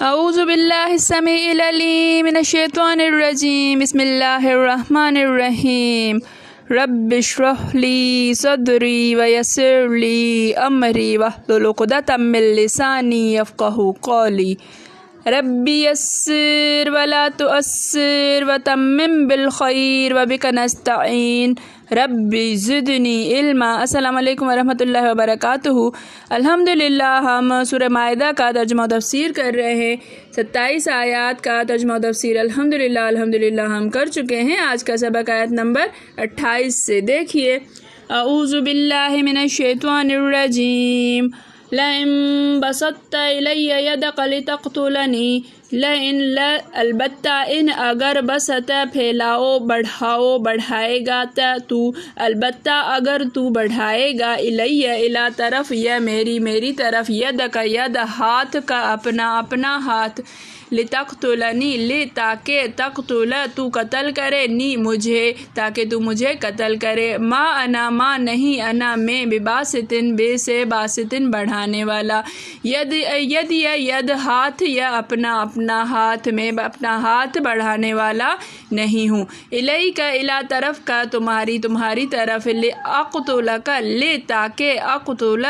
اعوذ باللہ السمیع العلیم من الشیطان الرجیم بسم اللہ الرحمن الرحیم رب اشرح لی صدری ویسر لی امری واحلل عقدۃ من لسانی یفقہوا قولی ربی یسر ولا تعسر وتمم بالخیر وبک نستعین ربی زدنی علما۔ السلام علیکم ورحمۃ اللہ وبرکاتہ۔ الحمدللہ ہم سورہ مائدہ کا ترجمہ و تفسیر کر رہے ہیں۔ 27 آیات کا ترجمہ و تفسیر الحمدللہ ہم کر چکے ہیں۔ آج کا سبق آیت نمبر 28 سے دیکھیے۔ اعوذ باللہ من الشیطان الرجیم لئن بسطت الی یدک لتقتلنی البتہ ان اگر بسط پھیلاؤ بڑھاؤ بڑھائے گا تو البتہ اگر تو بڑھائے گا الی طرف یا میری طرف یدک ید ہاتھ کا اپنا ہاتھ لتقتلنی تاکہ تقتل تو قتل کرے نی مجھے تاکہ تو مجھے قتل کرے ما نہیں انا میں بباسطن بے سے باسطن بڑھانے والا ید ہاتھ یا اپنا ہاتھ میں اپنا ہاتھ بڑھانے والا نہیں ہوں الی کا الا طرف کا تمہاری طرف اقتلک تاکہ اقتل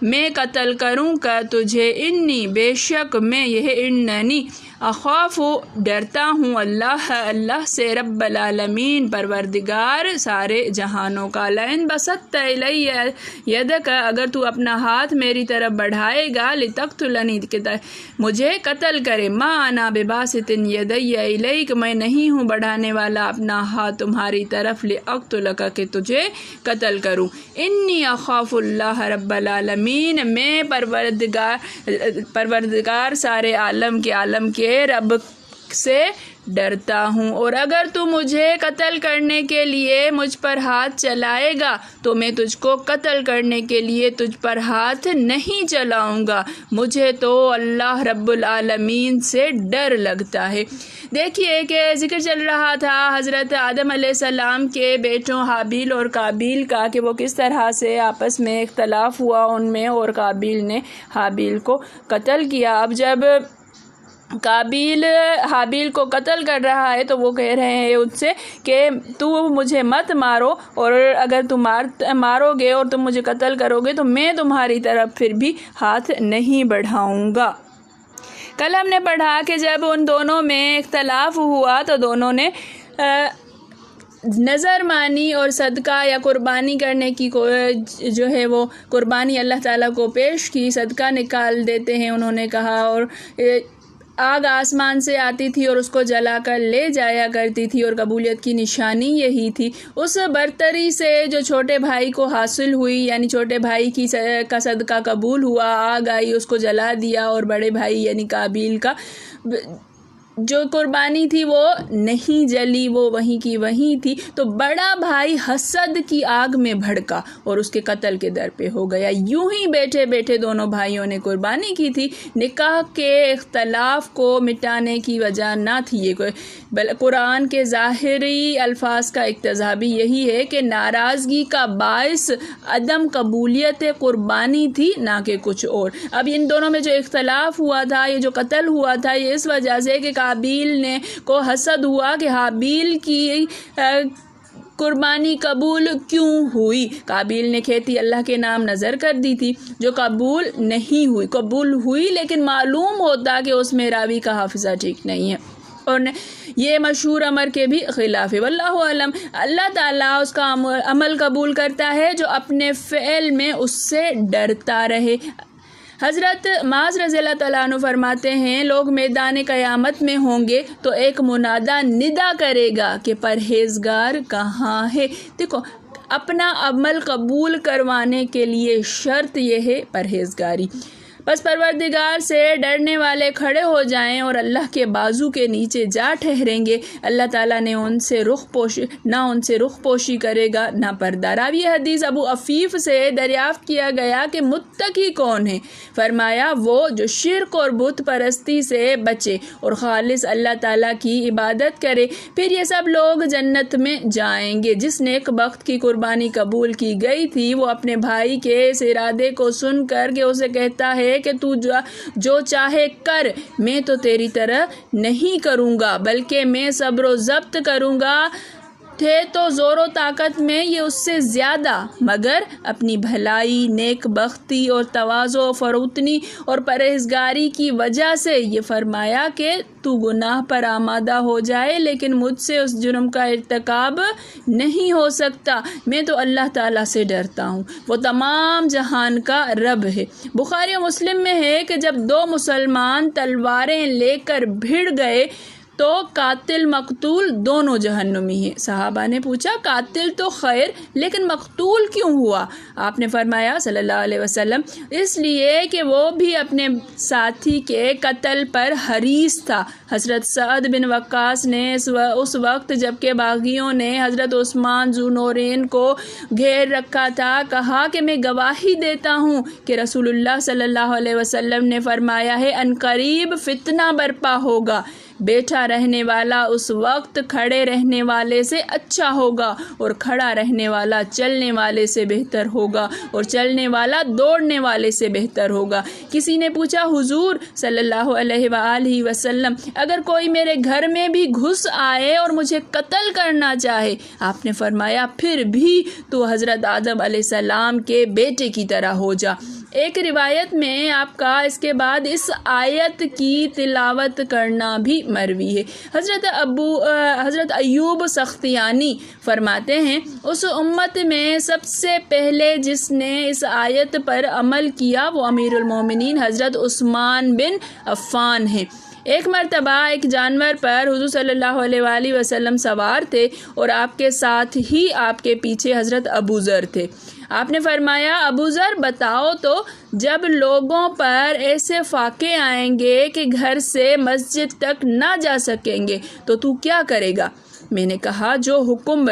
میں قتل کروں کا تجھے انی بے شک میں یہ اننی اخاف ڈرتا ہوں اللہ سے رب العالمین پروردگار سارے جہانوں کا۔ لئن بسطت الی یدک اگر تو اپنا ہاتھ میری طرف بڑھائے گا لتقتلنی مجھے قتل کرے ما انا بباسط یدی الیک میں نہیں ہوں بڑھانے والا اپنا ہاتھ تمہاری طرف لاقتلک کہ تجھے قتل کروں انی اخاف اللہ رب العالمین میں پروردگار سارے عالم کے رب سے ڈرتا ہوں۔ اور اگر تو مجھے قتل کرنے کے لیے مجھ پر ہاتھ چلائے گا تو میں تجھ کو قتل کرنے کے لیے تجھ پر ہاتھ نہیں چلاؤں گا، مجھے تو اللہ رب العالمین سے ڈر لگتا ہے۔ دیکھیے کہ ذکر چل رہا تھا حضرت آدم علیہ السلام کے بیٹوں حابیل اور قابیل کا کہ وہ کس طرح سے آپس میں اختلاف ہوا ان میں اور قابیل نے حابیل کو قتل کیا۔ اب جب قابیل حابیل کو قتل کر رہا ہے تو وہ کہہ رہے ہیں ان سے کہ تو مجھے مت مارو، اور اگر تم مارو گے اور تم مجھے قتل کرو گے تو میں تمہاری طرف پھر بھی ہاتھ نہیں بڑھاؤں گا۔ کل ہم نے پڑھا کہ جب ان دونوں میں اختلاف ہوا تو دونوں نے نظر مانی اور صدقہ یا قربانی کرنے کی جو ہے وہ قربانی اللہ تعالیٰ کو پیش کی، صدقہ نکال دیتے ہیں انہوں نے کہا، اور آگ آسمان سے آتی تھی اور اس کو جلا کر لے جایا کرتی تھی، اور قبولیت کی نشانی یہی تھی۔ اس برتری سے جو چھوٹے بھائی کو حاصل ہوئی، یعنی چھوٹے بھائی کا صدقہ قبول ہوا، آگ آئی اس کو جلا دیا، اور بڑے بھائی یعنی قابیل کا جو قربانی تھی وہ نہیں جلی، وہ وہیں کی وہیں تھی، تو بڑا بھائی حسد کی آگ میں بھڑکا اور اس کے قتل کے در پہ ہو گیا۔ یوں ہی بیٹھے بیٹھے دونوں بھائیوں نے قربانی کی تھی۔ نکاح کے اختلاف کو مٹانے کی وجہ نہ تھی یہ، قرآن کے ظاہری الفاظ کا اقتضا بھی یہی ہے کہ ناراضگی کا باعث عدم قبولیت قربانی تھی نہ کہ کچھ اور۔ اب ان دونوں میں جو اختلاف ہوا تھا، یہ جو قتل ہوا تھا، یہ اس وجہ سے کہ قابیل نے کو حسد ہوا کہ حابیل کی قربانی قبول کیوں ہوئی۔ قابیل نے کھیتی اللہ کے نام نظر کر دی تھی جو قبول نہیں ہوئی، قبول ہوئی لیکن معلوم ہوتا کہ اس میں راوی کا حافظہ ٹھیک نہیں ہے، اور یہ مشہور امر کے بھی خلاف ہے۔ واللہ اعلم، اللہ تعالیٰ اس کا عمل قبول کرتا ہے جو اپنے فعل میں اس سے ڈرتا رہے۔ حضرت معاذ رضی اللہ تعالیٰ عنہ فرماتے ہیں لوگ میدان قیامت میں ہوں گے تو ایک منادا ندا کرے گا کہ پرہیزگار کہاں ہے۔ دیکھو، اپنا عمل قبول کروانے کے لیے شرط یہ ہے پرہیزگاری۔ بس پروردگار سے ڈرنے والے کھڑے ہو جائیں اور اللہ کے بازو کے نیچے جا ٹھہریں گے، اللہ تعالیٰ نے ان سے رخ پوشی کرے گا نہ پردہ۔ راوی حدیث ابو عفیف سے دریافت کیا گیا کہ متقی کون ہے؟ فرمایا وہ جو شرک اور بت پرستی سے بچے اور خالص اللہ تعالیٰ کی عبادت کرے، پھر یہ سب لوگ جنت میں جائیں گے۔ جس نیک بخت کی قربانی قبول کی گئی تھی وہ اپنے بھائی کے اس ارادے کو سن کر کہ اسے کہتا ہے ہے کہ تو جو چاہے کر، میں تو تیری طرح نہیں کروں گا، بلکہ میں صبر و ضبط کروں گا، تھے تو زور و طاقت میں یہ اس سے زیادہ، مگر اپنی بھلائی، نیک بختی اور تواضع و فروتنی اور پرہیزگاری کی وجہ سے یہ فرمایا کہ تو گناہ پر آمادہ ہو جائے لیکن مجھ سے اس جرم کا ارتکاب نہیں ہو سکتا، میں تو اللہ تعالیٰ سے ڈرتا ہوں، وہ تمام جہان کا رب ہے۔ بخاری و مسلم میں ہے کہ جب دو مسلمان تلواریں لے کر بھڑ گئے تو قاتل مقتول دونوں جہنمی ہیں۔ صحابہ نے پوچھا قاتل تو خیر لیکن مقتول کیوں ہوا؟ آپ نے فرمایا صلی اللہ علیہ وسلم اس لیے کہ وہ بھی اپنے ساتھی کے قتل پر حریص تھا۔ حضرت سعد بن وقاص نے اس وقت جبکہ باغیوں نے حضرت عثمان ذو نورین کو گھیر رکھا تھا کہا کہ میں گواہی دیتا ہوں کہ رسول اللہ صلی اللہ علیہ وسلم نے فرمایا ہے عنقریب فتنہ برپا ہوگا، بیٹھا رہنے والا اس وقت کھڑے رہنے والے سے اچھا ہوگا اور کھڑا رہنے والا چلنے والے سے بہتر ہوگا اور چلنے والا دوڑنے والے سے بہتر ہوگا۔ کسی نے پوچھا حضور صلی اللہ علیہ وآلہ وسلم اگر کوئی میرے گھر میں بھی گھس آئے اور مجھے قتل کرنا چاہے؟ آپ نے فرمایا پھر بھی تو حضرت آدم علیہ السلام کے بیٹے کی طرح ہو جا۔ ایک روایت میں آپ کا اس کے بعد اس آیت کی تلاوت کرنا بھی مروی ہے۔ حضرت ایوب سختیانی فرماتے ہیں اس امت میں سب سے پہلے جس نے اس آیت پر عمل کیا وہ امیر المومنین حضرت عثمان بن عفان ہیں۔ ایک مرتبہ ایک جانور پر حضور صلی اللہ علیہ وآلہ وسلم سوار تھے اور آپ کے ساتھ ہی آپ کے پیچھے حضرت ابو ذر تھے۔ آپ نے فرمایا ابو ذر بتاؤ تو جب لوگوں پر ایسے فاقے آئیں گے کہ گھر سے مسجد تک نہ جا سکیں گے تو کیا کرے گا؟ میں نے کہا جو حکم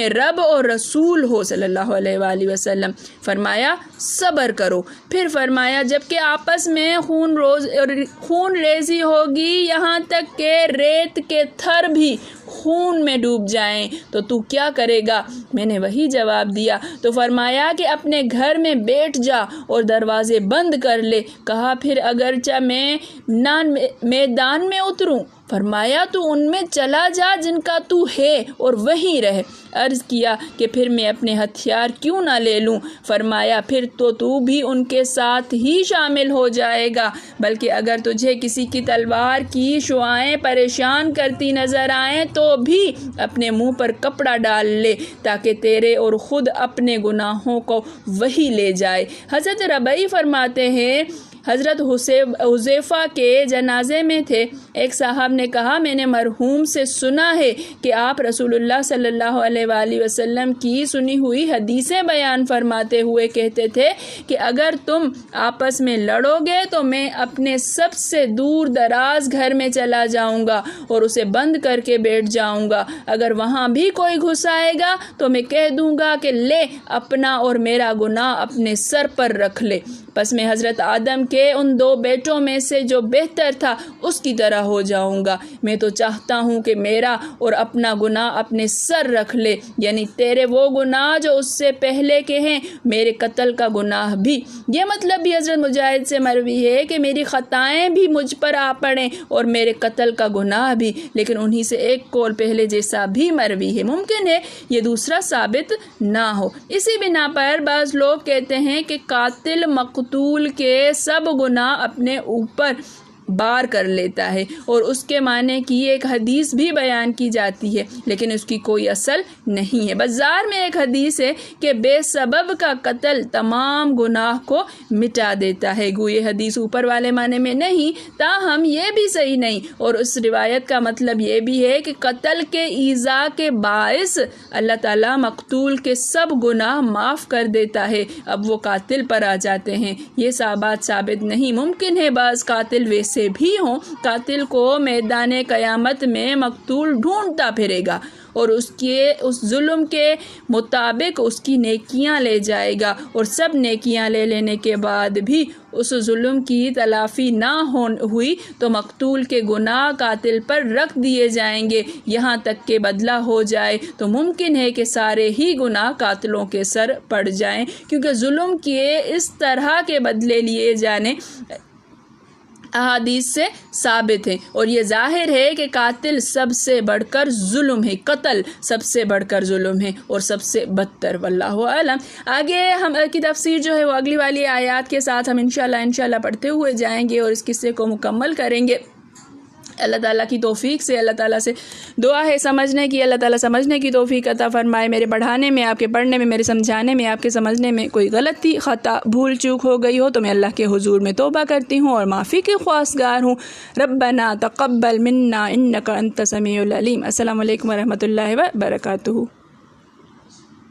رب اور رسول ہو صلی اللہ علیہ وآلہ وسلم۔ فرمایا صبر کرو۔ پھر فرمایا جبکہ آپس میں خون ریزی ہوگی یہاں تک کہ ریت کے تھر بھی خون میں ڈوب جائیں تو کیا کرے گا؟ میں نے وہی جواب دیا تو فرمایا کہ اپنے گھر میں بیٹھ جا اور دروازے بند کر لے۔ کہا پھر اگرچہ میں میدان میں اتروں؟ فرمایا تو ان میں چلا جا جن کا تو ہے اور وہیں رہ۔ عرض کیا کہ پھر میں اپنے ہتھیار کیوں نہ لے لوں؟ فرمایا پھر تو بھی ان کے ساتھ ہی شامل ہو جائے گا، بلکہ اگر تجھے کسی کی تلوار کی شعاعیں پریشان کرتی نظر آئیں تو بھی اپنے منہ پر کپڑا ڈال لے تاکہ تیرے اور خود اپنے گناہوں کو وہی لے جائے۔ حضرت ربیع فرماتے ہیں حضرت حذیفہ کے جنازے میں تھے، ایک صاحب نے کہا میں نے مرحوم سے سنا ہے کہ آپ رسول اللہ صلی اللہ علیہ وآلہ وسلم کی سنی ہوئی حدیثیں بیان فرماتے ہوئے کہتے تھے کہ اگر تم آپس میں لڑو گے تو میں اپنے سب سے دور دراز گھر میں چلا جاؤں گا اور اسے بند کر کے بیٹھ جاؤں گا، اگر وہاں بھی کوئی گھس آئے گا تو میں کہہ دوں گا کہ لے اپنا اور میرا گناہ اپنے سر پر رکھ لے، پس میں حضرت آدم کے ان دو بیٹوں میں سے جو بہتر تھا اس کی طرح ہو جاؤں گا۔ میں تو چاہتا ہوں کہ میرا اور اپنا گناہ اپنے سر رکھ لے، یعنی تیرے وہ گناہ جو اس سے پہلے کے ہیں، میرے قتل کا گناہ بھی۔ یہ مطلب بھی حضرت مجاہد سے مروی ہے کہ میری خطائیں بھی مجھ پر آ پڑیں اور میرے قتل کا گناہ بھی، لیکن انہی سے ایک قول پہلے جیسا بھی مروی ہے، ممکن ہے یہ دوسرا ثابت نہ ہو۔ اسی بنا پر بعض لوگ کہتے ہیں کہ قاتل مقتول کے سب گناہ اپنے اوپر بار کر لیتا ہے اور اس کے معنی کی ایک حدیث بھی بیان کی جاتی ہے، لیکن اس کی کوئی اصل نہیں ہے۔ بازار میں ایک حدیث ہے کہ بے سبب کا قتل تمام گناہ کو مٹا دیتا ہے، گو یہ حدیث اوپر والے معنی میں نہیں، تاہم یہ بھی صحیح نہیں، اور اس روایت کا مطلب یہ بھی ہے کہ قتل کے ایذا کے باعث اللہ تعالیٰ مقتول کے سب گناہ معاف کر دیتا ہے، اب وہ قاتل پر آ جاتے ہیں۔ یہ بات ثابت نہیں، ممکن ہے بعض قاتل ویسے سے بھی ہوں، قاتل کو میدان قیامت میں مقتول ڈھونڈتا پھرے گا اور اس ظلم کے مطابق اس کی نیکیاں لے جائے گا، اور سب نیکیاں لے لینے کے بعد بھی اس ظلم کی تلافی نہ ہوئی تو مقتول کے گناہ قاتل پر رکھ دیے جائیں گے یہاں تک کہ بدلہ ہو جائے۔ تو ممکن ہے کہ سارے ہی گناہ قاتلوں کے سر پڑ جائیں، کیونکہ ظلم کے اس طرح کے بدلے لیے جانے احادیث سے ثابت ہے، اور یہ ظاہر ہے کہ قاتل سب سے بڑھ کر ظلم ہے، قتل سب سے بڑھ کر ظلم ہے اور سب سے بدتر، واللہ اعلم۔ آگے ہم کی تفسیر جو ہے وہ اگلی والی آیات کے ساتھ ہم انشاءاللہ پڑھتے ہوئے جائیں گے اور اس قصے کو مکمل کریں گے۔ اللہ تعالیٰ کی توفیق سے اللہ تعالیٰ سے دعا ہے سمجھنے کی، اللہ تعالیٰ سمجھنے کی توفیق عطا فرمائے۔ میرے پڑھانے میں، آپ کے پڑھنے میں، میرے سمجھانے میں، آپ کے سمجھنے میں کوئی غلطی، خطا، بھول چوک ہو گئی ہو تو میں اللہ کے حضور میں توبہ کرتی ہوں اور معافی کی خواستگار ہوں۔ ربنا تقبل منا انک انت السمیع العلیم۔ السلام علیکم ورحمۃ اللہ وبرکاتہ۔